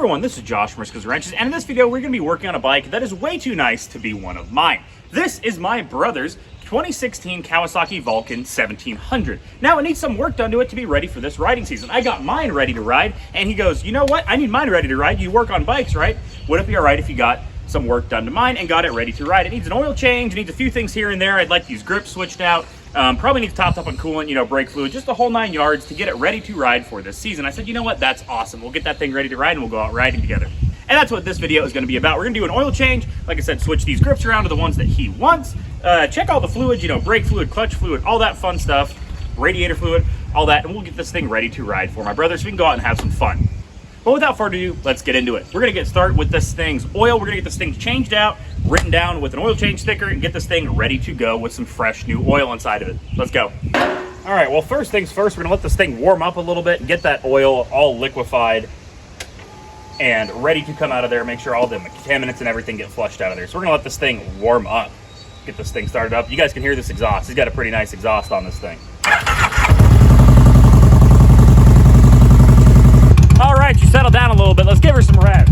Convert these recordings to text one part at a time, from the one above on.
everyone, this is Josh from Riskers Wrenches, and in this video we're going to be working on a bike that is way too nice to be one of mine. This is my brother's 2016 Kawasaki Vulcan 1700. Now it needs some work done to it to be ready for this riding season. I got mine ready to ride, and he goes, you know what, I need mine ready to ride. You work on bikes, right? Would it be alright if you got some work done to mine and got it ready to ride? It needs an oil change, it needs a few things here and there. I'd like these grips switched out. Probably needs topped up on coolant, you know, brake fluid, just the whole 9 yards to get it ready to ride for this season. I said, you know what, that's awesome. We'll get that thing ready to ride and we'll go out riding together. And that's what this video is going to be about. We're going to do an oil change. Like I said, switch these grips around to the ones that he wants. Check all the fluids, you know, brake fluid, clutch fluid, all that fun stuff, radiator fluid, all that, and we'll get this thing ready to ride for my brother so we can go out and have some fun. But without further ado, let's get into it. We're going to get started with this thing's oil. We're going to get this thing changed out, written down with an oil change sticker, and get this thing ready to go with some fresh new oil inside of it. Let's go. All right, well, first things first, we're going to let this thing warm up a little bit and get that oil all liquefied and ready to come out of there. Make sure all the contaminants and everything get flushed out of there. So we're going to let this thing warm up, get this thing started up. You guys can hear this exhaust. He's got a pretty nice exhaust on this thing. All right, you settle down a little bit. Let's give her some rev.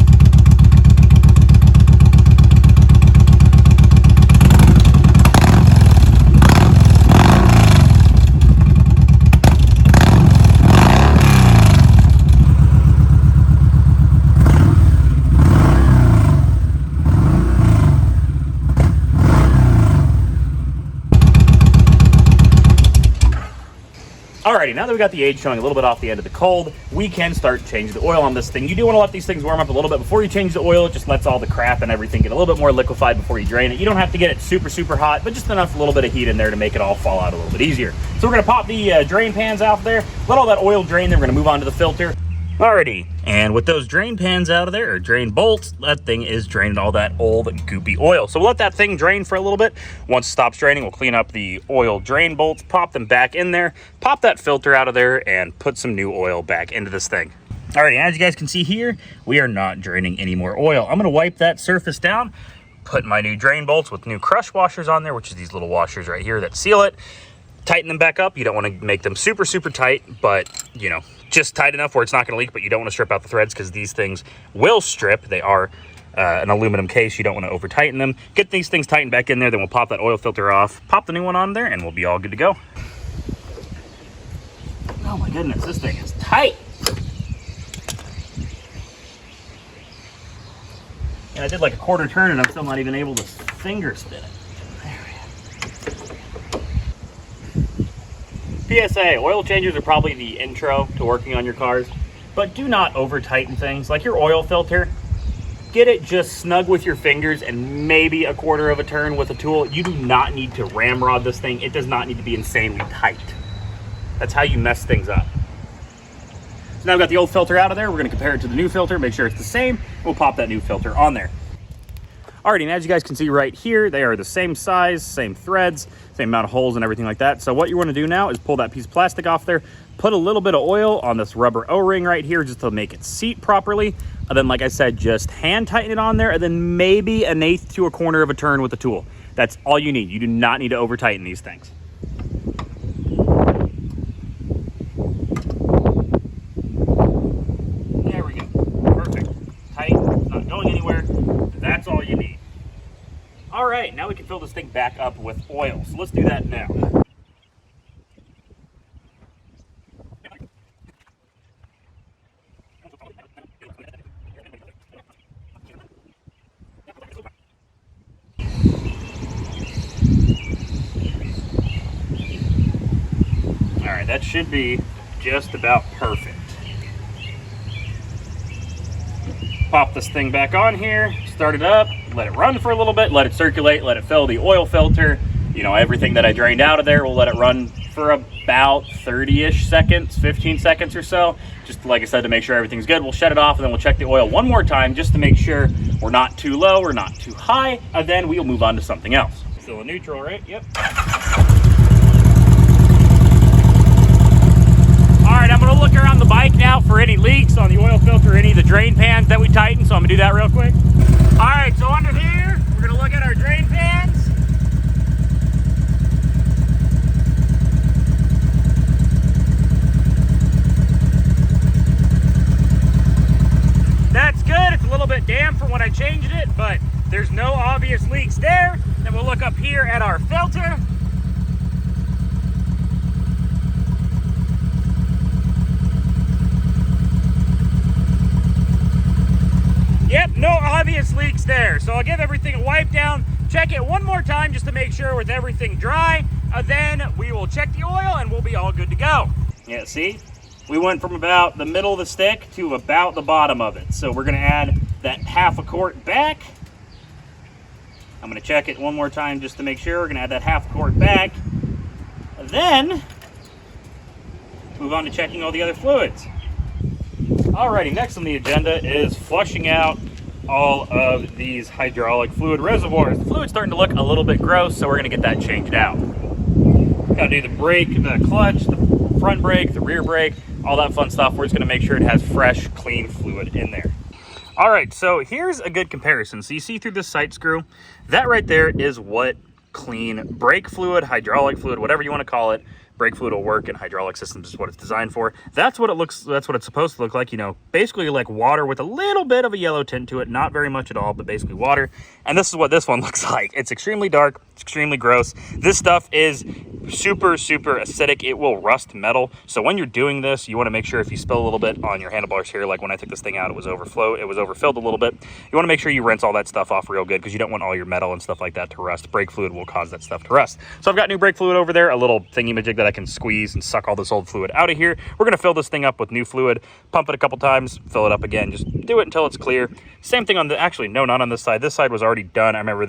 Alrighty, now that we got the age showing a little bit off the end of the cold, we can start changing the oil on this thing. You do want to let these things warm up a little bit before you change the oil. It just lets all the crap and everything get a little bit more liquefied before you drain it. You don't have to get it super hot, but just enough, a little bit of heat in there to make it all fall out a little bit easier. So we're going to pop the drain pans out there, let all that oil drain, then we're going to move on to the filter. Alrighty, and with those drain pans out of there, or drain bolts, that thing is draining all that old goopy oil. So we'll let that thing drain for a little bit. Once it stops draining, we'll clean up the oil drain bolts, pop them back in there, pop that filter out of there, and put some new oil back into this thing. Alrighty, as you guys can see here, we are not draining any more oil. I'm gonna wipe that surface down, put my new drain bolts with new crush washers on there, which is these little washers right here that seal it. Tighten them back up. You don't want to make them super tight, but you know, just tight enough where it's not going to leak, but you don't want to strip out the threads because these things will strip. They are an aluminum case. You don't want to over tighten them. Get these things tightened back in there, then we'll pop that oil filter off, pop the new one on there, and we'll be all good to go. Oh my goodness, this thing is tight. And I did like a quarter turn and I'm still not even able to finger spin it. PSA, oil changes are probably the intro to working on your cars, but do not over tighten things. Like your oil filter, get it just snug with your fingers and maybe a quarter of a turn with a tool. You do not need to ramrod this thing. It does not need to be insanely tight. That's how you mess things up. So now I've got the old filter out of there. We're gonna compare it to the new filter, make sure it's the same. We'll pop that new filter on there. Alrighty, and as you guys can see right here, they are the same size, same threads, same amount of holes and everything like that. So what you want to do now is pull that piece of plastic off there, put a little bit of oil on this rubber O-ring right here just to make it seat properly. And then, like I said, just hand tighten it on there and then maybe 1/8 to a quarter of a turn with the tool. That's all you need. You do not need to over tighten these things. There we go. Perfect. Tight. It's not going anywhere. That's all you need. All right, now we can fill this thing back up with oil. So let's do that now. All right, that should be just about perfect. Pop this thing back on here, start it up, let it run for a little bit, let it circulate, let it fill the oil filter. You know, everything that I drained out of there, we'll let it run for about 30-ish seconds, 15 seconds or so. Just like I said, to make sure everything's good, we'll shut it off and then we'll check the oil one more time just to make sure we're not too low, we're not too high, and then we'll move on to something else. Still a neutral, right? Yep. Alright, I'm going to look around the bike now for any leaks on the oil filter, any of the drain pans that we tightened, so I'm going to do that real quick. Alright, so under here, we're going to look at our drain pans. That's from when I changed it, but there's no obvious leaks there. Then we'll look up here at our filter. Yep, no obvious leaks there. So I'll give everything a wipe down, check it one more time just to make sure with everything dry. Then we will check the oil and we'll be all good to go. Yeah, see? We went from about the middle of the stick to about the bottom of it. So we're gonna add that half a quart back. I'm gonna check it one more time just to make sure. We're gonna add that half a quart back. Then, move on to checking all the other fluids. Alrighty, next on the agenda is flushing out all of these hydraulic fluid reservoirs. The fluid's starting to look a little bit gross, so we're gonna get that changed out. Gotta do the brake, the clutch, the front brake, the rear brake, all that fun stuff. We're just gonna make sure it has fresh, clean fluid in there. All right, so here's a good comparison. So you see through this sight screw, that right there is what clean brake fluid, hydraulic fluid, whatever you wanna call it, brake fluid will work in hydraulic systems is what it's designed for. That's what it looks, that's what it's supposed to look like, you know, basically like water with a little bit of a yellow tint to it, not very much at all, but basically water. And this is what this one looks like. It's extremely dark, it's extremely gross. This stuff is super, super acidic. It will rust metal. So when you're doing this, you want to make sure if you spill a little bit on your handlebars here, like when I took this thing out, it was overfilled a little bit. You want to make sure you rinse all that stuff off real good because you don't want all your metal and stuff like that to rust. Brake fluid will cause that stuff to rust. So I've got new brake fluid over there, a little thingy-majig that I can squeeze and suck all this old fluid out of here. We're going to fill this thing up with new fluid, pump it a couple times, fill it up again. Just do it until it's clear. Same thing on the, actually, no, not on this side. This side was already done. I remember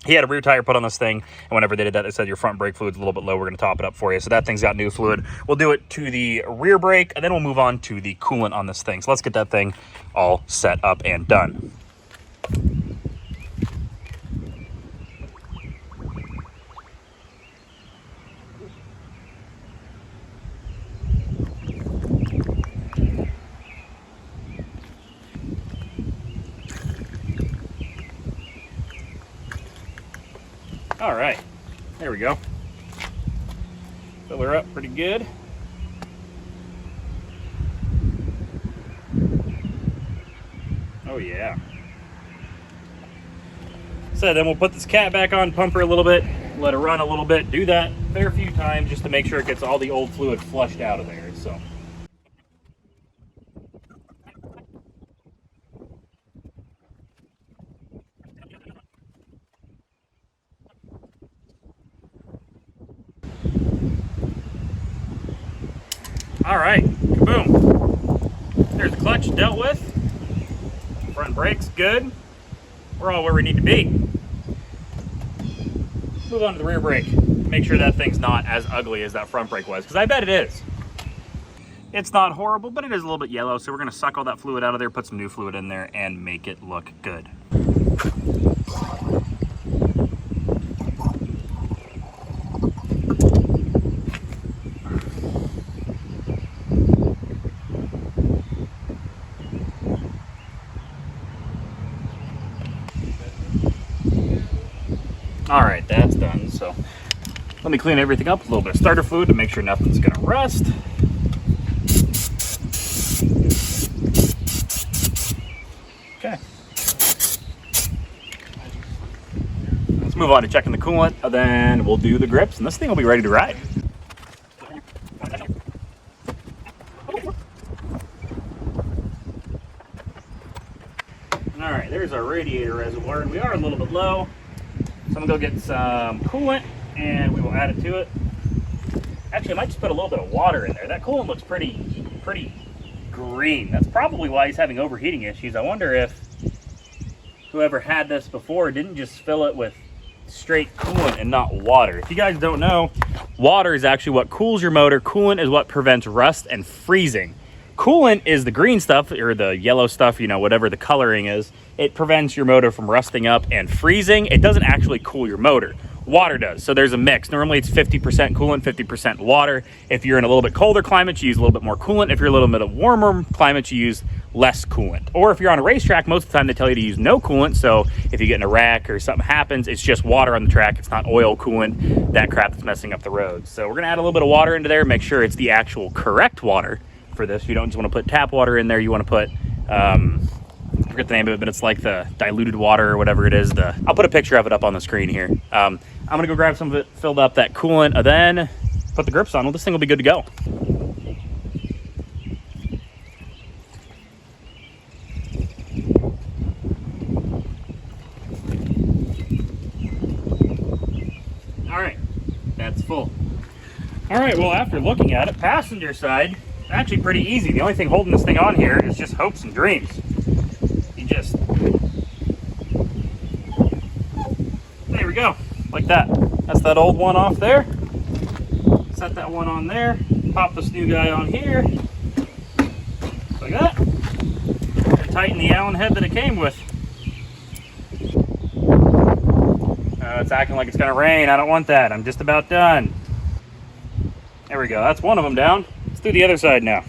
he had a rear tire put on this thing, and whenever they did that, they said your front brake fluid's a little bit low. We're going to top it up for you. So that thing's got new fluid. We'll do it to the rear brake, and then we'll move on to the coolant on this thing. So let's get that thing all set up and done. All right, there we go. Fill her up pretty good. Oh yeah. So then we'll put this cat back on, pump her a little bit, let her run a little bit, do that a fair few times just to make sure it gets all the old fluid flushed out of there. So. All right, kaboom. There's the clutch dealt with. Front brake's good. We're all where we need to be. Move on to the rear brake. Make sure that thing's not as ugly as that front brake was, because I bet it is. It's not horrible, but it is a little bit yellow, so we're gonna suck all that fluid out of there, put some new fluid in there, and make it look good. All right, that's done. So let me clean everything up, a little bit of starter fluid to make sure nothing's gonna rust. Okay. Let's move on to checking the coolant, and then we'll do the grips, and this thing will be ready to ride. All right, there's our radiator reservoir, and we are a little bit low. So I'm gonna go get some coolant and we will add it to it. Actually, I might just put a little bit of water in there. That coolant looks pretty green. That's probably why he's having overheating issues. I wonder if whoever had this before didn't just fill it with straight coolant and not water. If you guys don't know, water is actually what cools your motor. Coolant is what prevents rust and freezing. Coolant is the green stuff or the yellow stuff, you know, whatever the coloring is. It prevents your motor from rusting up and freezing. It doesn't actually cool your motor. Water does. So there's a mix. Normally it's 50% coolant, 50% water. If you're in a little bit colder climate, you use a little bit more coolant. If you're a little bit of warmer climate, you use less coolant. Or if you're on a racetrack, most of the time they tell you to use no coolant. So if you get in a wreck or something happens, it's just water on the track. It's not oil, coolant, that crap that's messing up the road. So we're gonna add a little bit of water into there, make sure it's the actual correct water for this. You don't just want to put tap water in there. You want to put, I forget forget the name of it, but it's like the diluted water or whatever it is. I'll put a picture of it up on the screen here. I'm gonna go grab some of it, filled up that coolant, and then put the grips on. Well, this thing will be good to go. All right, that's full. All right, well, after looking at it, passenger side, actually pretty easy. The only thing holding this thing on here is just hopes and dreams. You just, there we go, like that. That's that old one off there. Set that one on there. Pop this new guy on here, like that. And tighten the Allen head that it came with. It's acting like it's gonna rain. I don't want that. I'm just about done. There we go. That's one of them down. Let's do the other side now.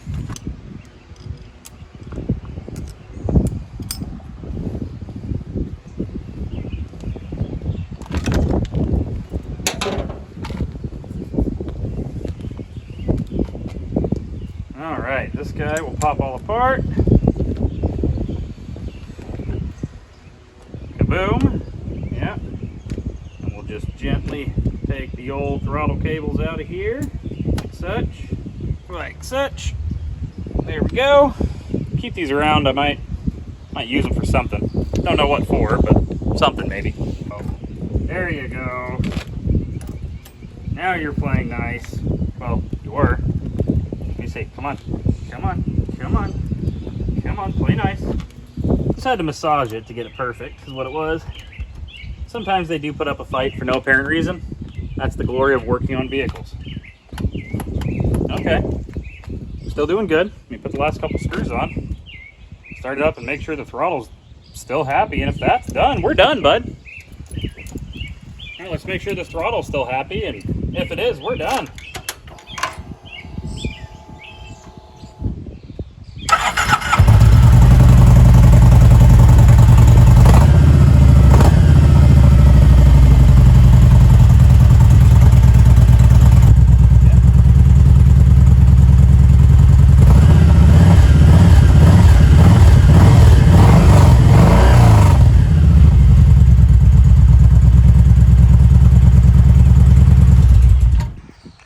All right, this guy will pop all apart. Kaboom. Yeah. And we'll just gently take the old throttle cables out of here, like such, like such. There we go. Keep these around. I might use them for something. Don't know what for, but something maybe. Oh, there you go. Now you're playing nice. Well, you were. Let me see. Come on. Come on. Come on. Come on. Play nice. Just had to massage it to get it perfect, is what it was. Sometimes they do put up a fight for no apparent reason. That's the glory of working on vehicles. Okay. Still doing good. Let me put the last couple screws on. Start it up and make sure the throttle's still happy. And if that's done, we're done, bud. All right, let's make sure the throttle's still happy. And if it is, we're done.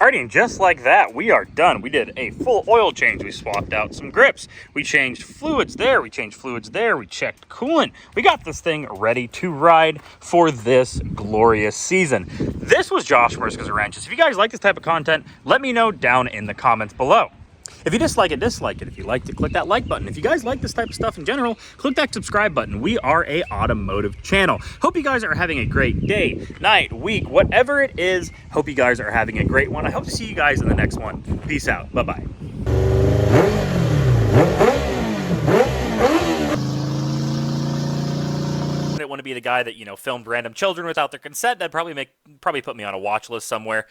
Alrighty, and just like that, we are done. We did a full oil change. We swapped out some grips. We changed fluids there. We changed fluids there. We checked coolant. We got this thing ready to ride for this glorious season. This was Josh from Riscos and Wrenches. If you guys like this type of content, let me know down in the comments below. If you dislike it, dislike it. If you liked it, click that like button. If you guys like this type of stuff in general, click that subscribe button. We are a automotive channel. Hope you guys are having a great day, night, week, whatever it is. Hope you guys are having a great one. I hope to see you guys in the next one. Peace out. Bye-bye. I didn't want to be the guy that, you know, filmed random children without their consent. That'd probably put me on a watch list somewhere.